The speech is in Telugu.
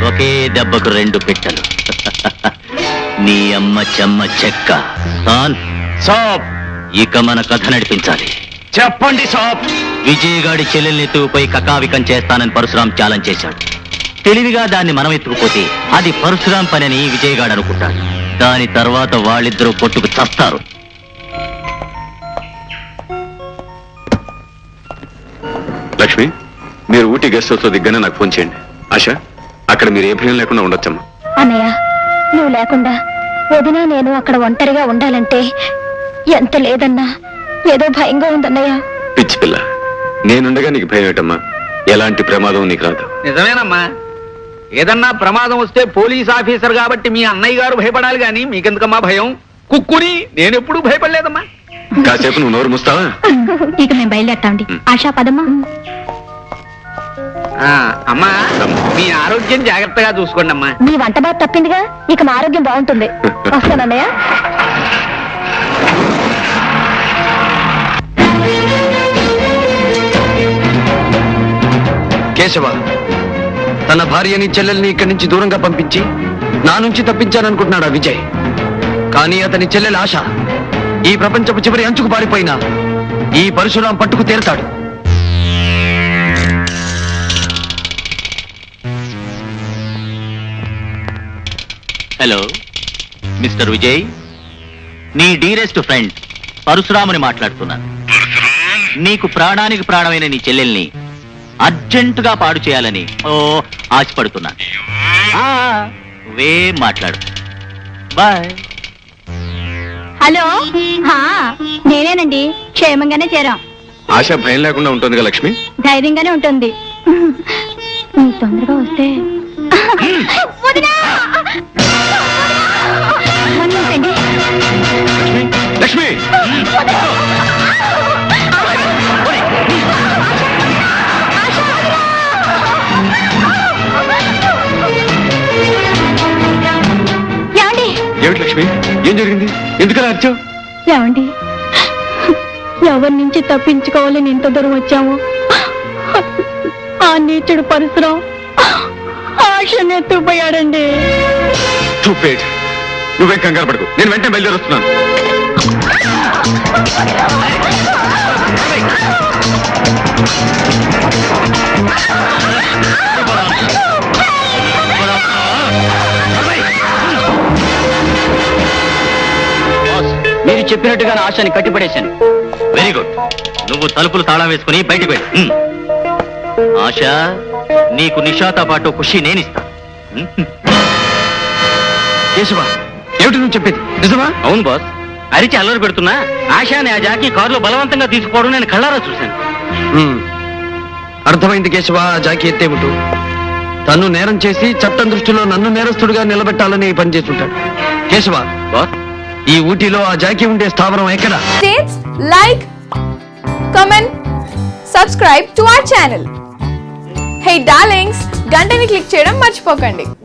ఒకే దెబ్బకు రెండు పిట్టలు. నీ అమ్మ చెమ్మ చెక్క. సాప్, ఇక మన కథ నడిపించాలి. చెప్పండి సాబ్. విజయగాడి చెల్లెల్ని ఎత్తుకుపోయి కకావికం చేస్తానని పరశురాం ఛాలెంజ్ చేశాడు. తెలివిగా దాన్ని మనం ఎత్తుకుపోతే అది పరశురాం పనని విజయగాడు అనుకుంటాడు. దాని తర్వాత వాళ్ళిద్దరూ కొట్టుకు చస్తారు. లక్ష్మి, మీరు ఊటీ గెస్ట్ హౌస్ లో దిగ్గానే నాకు ఫోన్ చేయండి. ఆశ, అక్కడ మీరు ఏ భయం లేకుండా ఉండొచ్చమ్మా. అన్నయ్య, నువ్వు లేకుండా వదిన నేను అక్కడ ఒంటరిగా ఉండాలంటే ఎంత లేదన్నా ఏదో భయంగా ఉందన్నయ్య. పిచ్చి పిల్ల, నేనుండగా నీకు భయం ఏంటమ్మా? ఎలాంటి ప్రమాదం నీకు రాదు. నిజమేనమ్మా. ఏదన్నా ప్రమాదం వస్తే పోలీస్ ఆఫీసర్ కాబట్టి మీ అన్నయ్య గారు భయపడాలి గాని మీకెందుకమ్మా భయం? కుక్కుని నేనెప్పుడు భయపడలేదమ్మా. కాసేపు నువ్వు నోరు ముస్తావా? ఇక మేము బయలుదేరతామండి. ఆశా పదమ్మా. అమ్మా, మీ ఆరోగ్యం జాగ్రత్తగా చూసుకోండి అమ్మా. నీ వంట బాధ తప్పిందిగా, ఇక మా ఆరోగ్యం బాగుంటుంది. వస్తానన్నయ్య. కేశవ తన భార్యని చెల్లెల్ని ఇక్కడి నుంచి దూరంగా పంపించి నా నుంచి తప్పించాననుకుంటున్నాడు ఆ విజయ్. కానీ అతని చెల్లెలు ఆశ ఈ ప్రపంచపు చివరి అంచుకు పారిపోయినా ఈ పరశురాం పట్టుకు తీరతాడు. హలో మిస్టర్ విజయ్, నీ డీరెస్ట్ ఫ్రెండ్ పరశురాముని మాట్లాడుతున్నాను. నీకు ప్రాణానికి ప్రాణమైన నీ చెల్లెల్ని అర్జెంటుగా పాడు చేయాలని ఆశపడుతున్నాను. మాట్లాడు. బాయ్. హలో, నేనేనండి. క్షేమంగానే చేరాం. ఆశ భయం లేకుండా ఉంటుందిగా లక్ష్మి? ధైర్యంగానే ఉంటుంది. తొందరగా వస్తే లక్ష్మి, ఏమిటి లక్ష్మి, ఏం జరిగింది? ఎందుకలా అరిచావు? ఏమండి, ఎవరి నుంచి తప్పించుకోవాలని ఇంత దూరం వచ్చాము. ఆ నీచుడు పరశురాం ఆశను ఎత్తుకుపోయాడండి. నువ్వేం కంగారు పడకు, నేను వెంటనే బయలుదేరి వస్తున్నాను. మీరు చెప్పినట్టుగా ఆశని కట్టిపడేశాను. Very good. నువ్వు తలుపులు తాళం వేసుకుని బయటికి వెళ్ళి. ఆశ, నీకు నిషాతో పాటు ఖుషి నేనిస్తా. కేశవ, ఏమిటి నువ్వు చెప్పేది నిజమా? అవును బాస్. అరిచి అల్లరి పెడుతున్నా ఆశాని ఆ జాకి కారులో బలవంతంగా తీసుకుపోవడం నేను కళ్ళారా చూశాను. అర్థమైంది కేశవ. ఆ జాకి ఎత్తేమిటు తను నేరం చేసి చట్టం దృష్టిలో నన్ను నేరస్తుడిగా నిలబెట్టాలని పని చేస్తుంటాడు. కేశవ, ఈ ఊటీలో ఆ జాకి ఉండే స్థావరం ఎక్కడ? Like, comment, subscribe to our channel. Hey darlings, గంటని క్లిక్ చేయడం మర్చిపోకండి.